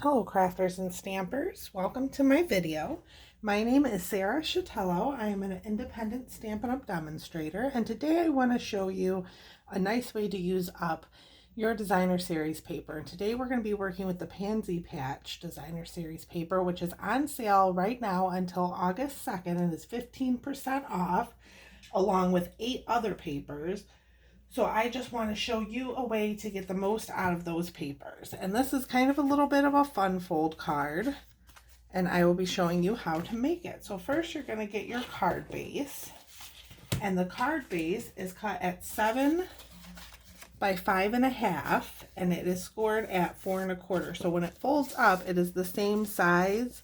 Hello crafters and stampers, welcome to my video. My name is Sarah Chatello. I am an independent Stampin' Up! Demonstrator, and today I want to show you a nice way to use up your designer series paper. And today we're going to be working with the Pansy Patch designer series paper, which is on sale right now until August 2nd and is 15% off, along with 8 other papers. So I just want to show you a way to get the most out of those papers. And this is kind of a little bit of a fun fold card, and I will be showing you how to make it. So first you're going to get your card base, and the card base is cut at 7 by 5.5, and it is scored at 4 1/4. So when it folds up, it is the same size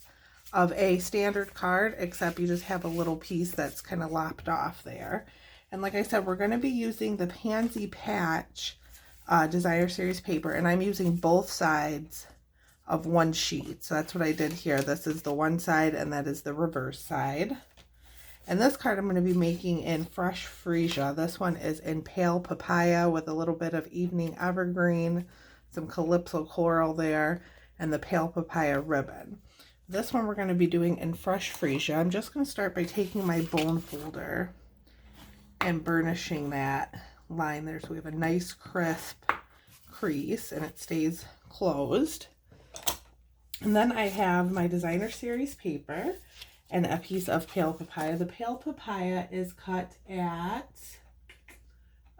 of a standard card, except you just have a little piece that's kind of lopped off there. And like I said, we're going to be using the Pansy Patch designer series paper, and I'm using both sides of one sheet. So that's what I did here. This is the one side and that is the reverse side. And this card I'm going to be making in Fresh Freesia. This one is in Pale Papaya with a little bit of Evening Evergreen, some Calypso Coral there, and the Pale Papaya ribbon. This one we're going to be doing in Fresh Freesia. I'm just going to start by taking my bone folder and burnishing that line there so we have a nice crisp crease and it stays closed. And then I have my designer series paper and a piece of Pale Papaya. The Pale Papaya is cut at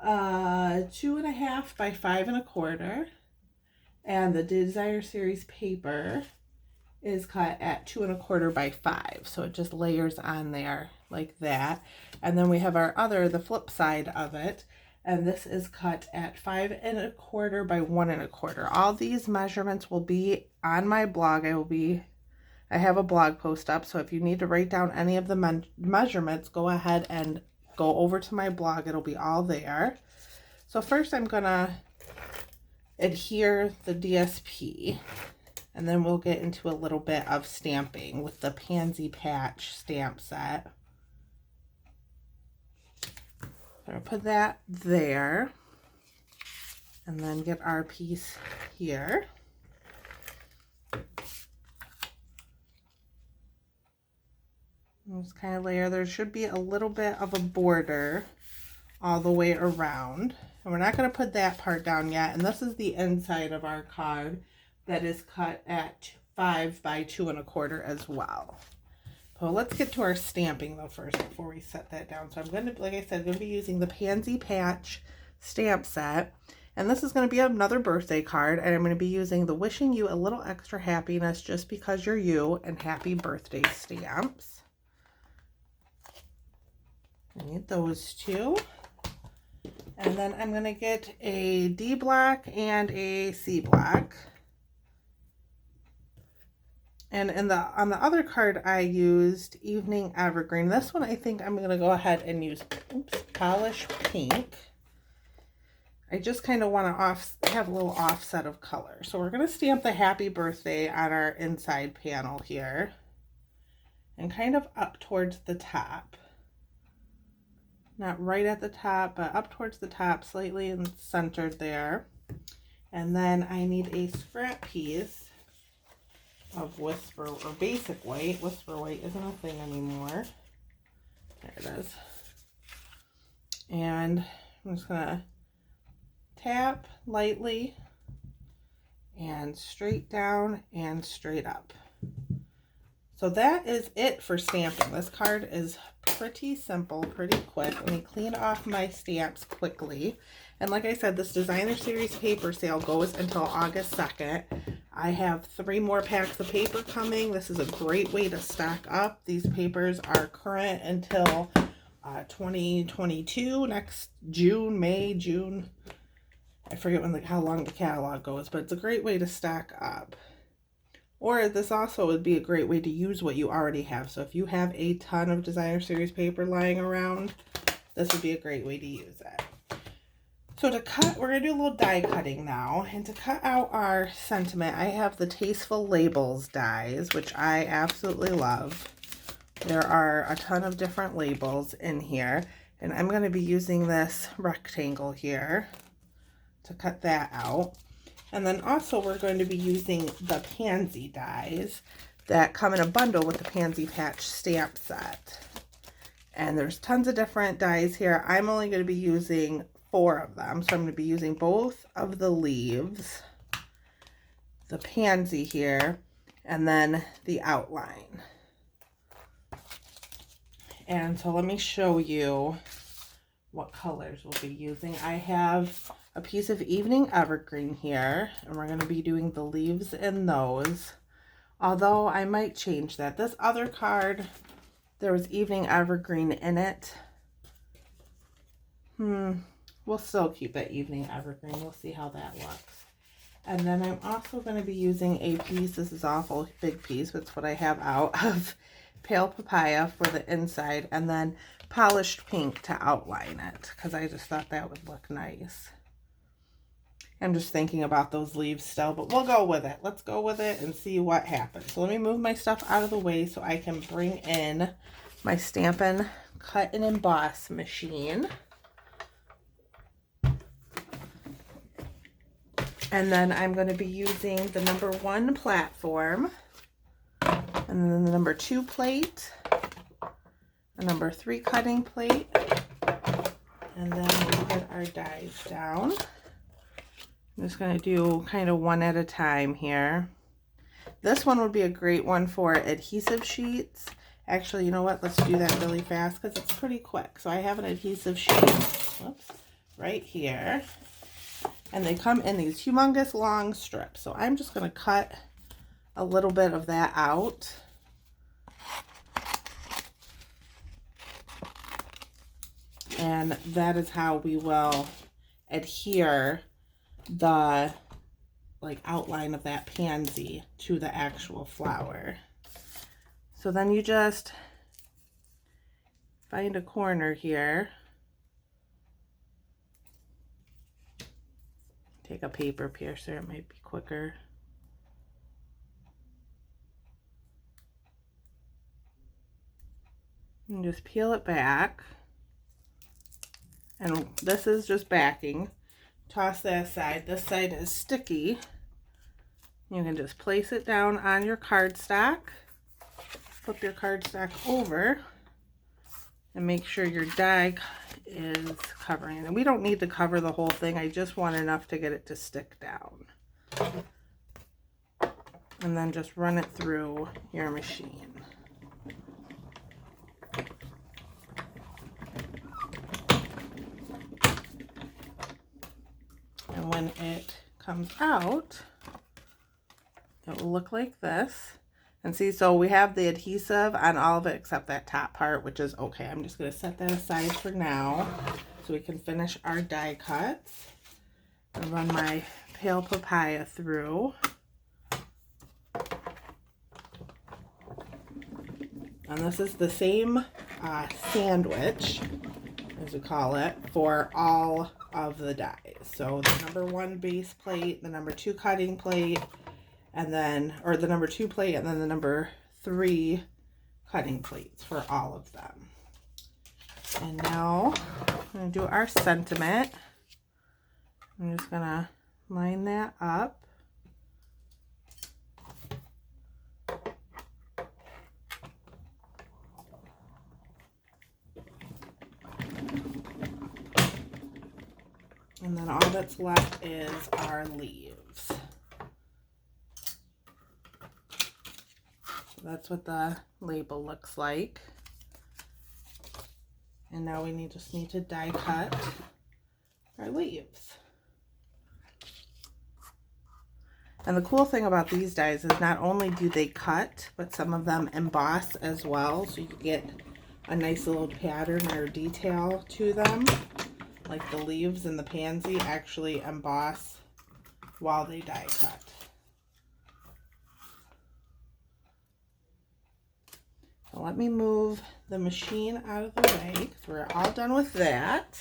2.5 by 5 1/4, and the designer series paper is cut at 2 1/4 by 5, so it just layers on there like that. And then we have our other, the flip side of it, and this is cut at 5 1/4 by 1 1/4. All these measurements will be on my blog. I have a blog post up, so if you need to write down any of the measurements, go ahead and go over to my blog. It'll be all there. So first I'm gonna adhere the DSP, and then we'll get into a little bit of stamping with the Pansy Patch stamp set. So I'll put that there, and then get our piece here. And just kind of layer. There should be a little bit of a border all the way around. And we're not going to put that part down yet. And this is the inside of our card that is cut at 5 by 2 1/4 as well. So let's get to our stamping though first before we set that down. So I'm going to, like I said, I'm going to be using the Pansy Patch stamp set. And this is going to be another birthday card. And I'm going to be using the Wishing You a Little Extra Happiness Just Because You're You and Happy Birthday stamps. I need those two. And then I'm going to get a D block and a C block. And on the other card, I used Evening Evergreen. This one, I think I'm going to go ahead and use Polish Pink. I just kind of want to have a little offset of color. So we're going to stamp the Happy Birthday on our inside panel here. And kind of up towards the top. Not right at the top, but up towards the top, slightly and centered there. And then I need a scrap piece of Whisper, or Basic White. Whisper White isn't a thing anymore. There it is. And I'm just gonna tap lightly and straight down and straight up. So that is it for stamping. This card is pretty simple, pretty quick. Let me clean off my stamps quickly. And like I said, this designer series paper sale goes until August 2nd. I have 3 more packs of paper coming. This is a great way to stock up. These papers are current until 2022, next June, May, June. I forget how long the catalog goes, but it's a great way to stock up. Or this also would be a great way to use what you already have. So if you have a ton of designer series paper lying around, this would be a great way to use it. So to cut, we're going to do a little die cutting now. And to cut out our sentiment, I have the Tasteful Labels dies, which I absolutely love. There are a ton of different labels in here. And I'm going to be using this rectangle here to cut that out. And then also we're going to be using the Pansy dies that come in a bundle with the Pansy Patch stamp set. And there's tons of different dies here. I'm only going to be using 4 of them. So I'm going to be using both of the leaves, the pansy here, and then the outline. And so let me show you what colors we'll be using. I have a piece of Evening Evergreen here, and we're going to be doing the leaves in those. Although I might change that. This other card, there was Evening Evergreen in it. We'll still keep it Evening Evergreen. We'll see how that looks. And then I'm also going to be using a piece, this is awful big piece, but it's what I have out, of Pale Papaya for the inside, and then Polished Pink to outline it, because I just thought that would look nice. I'm just thinking about those leaves still, but we'll go with it. Let's go with it and see what happens. So let me move my stuff out of the way so I can bring in my Stampin' Cut and Emboss machine. And then I'm going to be using the number 1 platform, and then the number 2 plate, the number 3 cutting plate, and then we put our dies down. I'm just going to do kind of one at a time here. This one would be a great one for adhesive sheets. Actually, you know what? Let's do that really fast because it's pretty quick. So I have an adhesive sheet, right here. And they come in these humongous long strips. So I'm just going to cut a little bit of that out. And that is how we will adhere the outline of that pansy to the actual flower. So then you just find a corner here. Take a paper piercer, it might be quicker. And just peel it back. And this is just backing. Toss that aside. This side is sticky. You can just place it down on your cardstock. Flip your cardstock over. And make sure your die is covering it. And we don't need to cover the whole thing. I just want enough to get it to stick down. And then just run it through your machine. And when it comes out, it will look like this. And see, so we have the adhesive on all of it except that top part, which is okay. I'm just going to set that aside for now so we can finish our die cuts. And run my Pale Papaya through. And this is the same sandwich, as we call it, for all of the dies. So the number 1 base plate, the number 2 cutting plate, and then, or the number 2 plate, and then the number 3 cutting plates for all of them. And now I'm going to do our sentiment. I'm just going to line that up. And then all that's left is our leaves. That's what the label looks like. And now we just need to die cut our leaves. And the cool thing about these dies is not only do they cut, but some of them emboss as well. So you get a nice little pattern or detail to them. Like the leaves and the pansy actually emboss while they die cut. So let me move the machine out of the way because we're all done with that.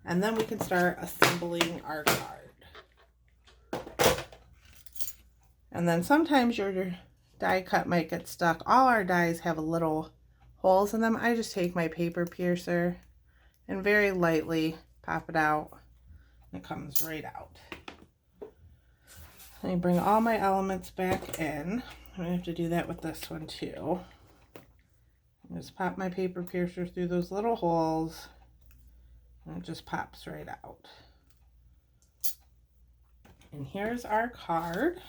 And then we can start assembling our card. And then sometimes your die cut might get stuck. All our dies have little holes in them. I just take my paper piercer and very lightly pop it out, and it comes right out. Let me bring all my elements back in. I'm going to have to do that with this one too. Just pop my paper piercer through those little holes, and it just pops right out. And here's our card.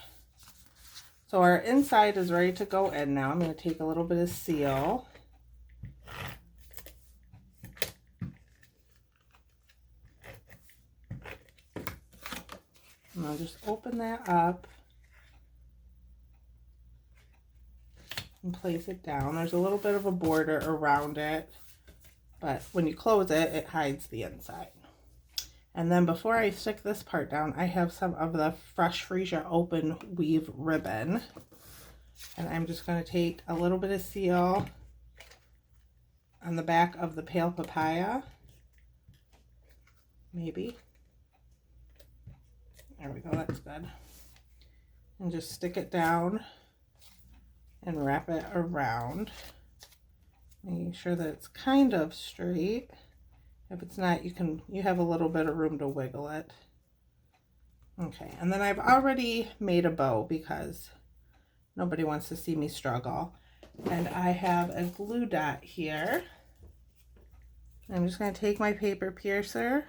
So our inside is ready to go in now. I'm going to take a little bit of seal. And I'll just open that up and place it down. There's a little bit of a border around it, but when you close it, it hides the inside. And then before I stick this part down, I have some of the Fresh Freesia Open Weave ribbon. And I'm just going to take a little bit of seal on the back of the Pale Papaya. Maybe. There we go, that's good. And just stick it down and wrap it around. Making sure that it's kind of straight. If it's not, you have a little bit of room to wiggle it. Okay, and then I've already made a bow because nobody wants to see me struggle. And I have a glue dot here. I'm just going to take my paper piercer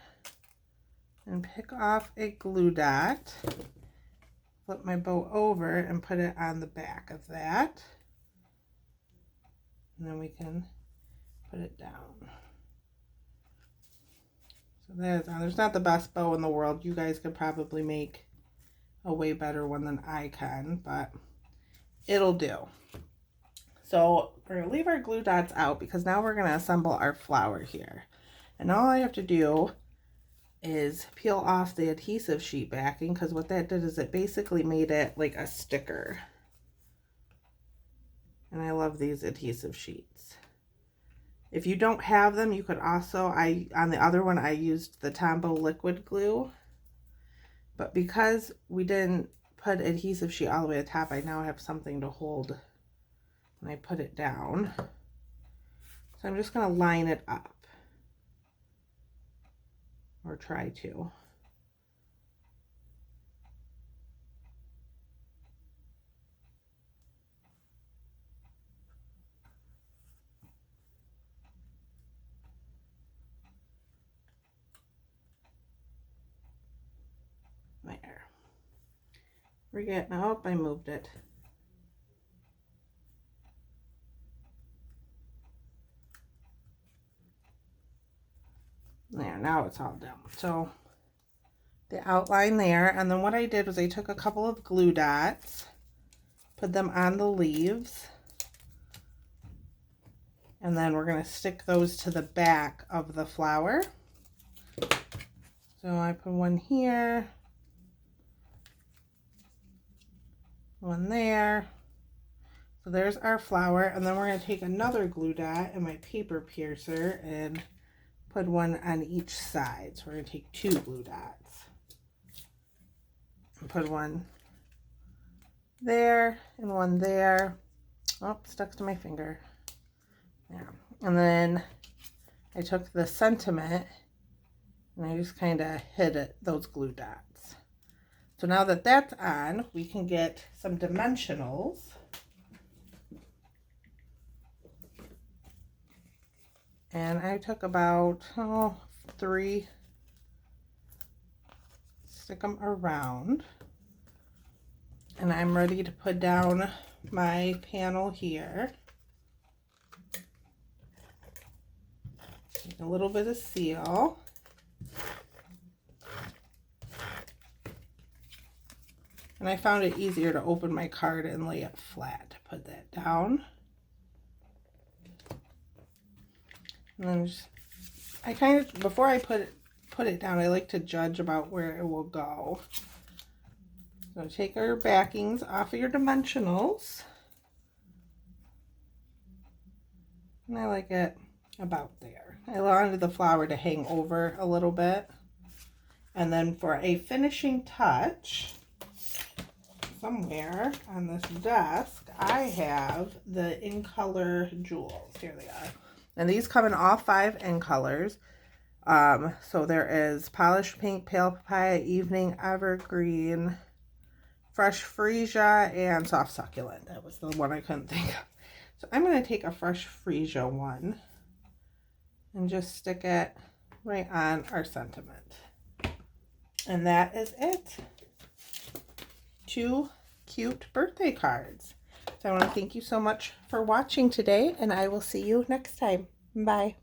and pick off a glue dot, flip my bow over and put it on the back of that. And then we can put it down. So there's on. There's not the best bow in the world. You guys could probably make a way better one than I can, but it'll do. So we're going to leave our glue dots out because now we're going to assemble our flower here. And all I have to do is peel off the adhesive sheet backing, because what that did is it basically made it like a sticker. And I love these adhesive sheets. If you don't have them, you could also, on the other one I used the Tombow liquid glue, but because we didn't put adhesive sheet all the way to the top, I now have something to hold when I put it down. So I'm just going to line it up. Or try to. There. We're getting, oh, I moved it. There, now it's all done. So the outline there, and then what I did was I took a couple of glue dots, put them on the leaves, and then we're going to stick those to the back of the flower. So I put one here, one there. So there's our flower, and then we're going to take another glue dot and my paper piercer and put one on each side. So we're going to take two glue dots and put one there and one there. Oh, stuck to my finger. Yeah. And then I took the sentiment and I just kind of hid it, those glue dots. So now that that's on, we can get some dimensionals. And I took about, 3, stick them around. And I'm ready to put down my panel here. Take a little bit of seal. And I found it easier to open my card and lay it flat to put that down. And then just, I kind of, before I put it down, I like to judge about where it will go. So take our backings off of your dimensionals. And I like it about there. I wanted the flower to hang over a little bit. And then for a finishing touch, somewhere on this desk, I have the In Color jewels. Here they are. And these come in all 5 in colors. So there is Polished Pink, Pale Papaya, Evening Evergreen, fresh freesia and soft succulent. That was the one I couldn't think of. So I'm going to take a fresh freesia one and just stick it right on our sentiment. And that is it. 2 cute birthday cards. So I want to thank you so much for watching today, and I will see you next time. Bye.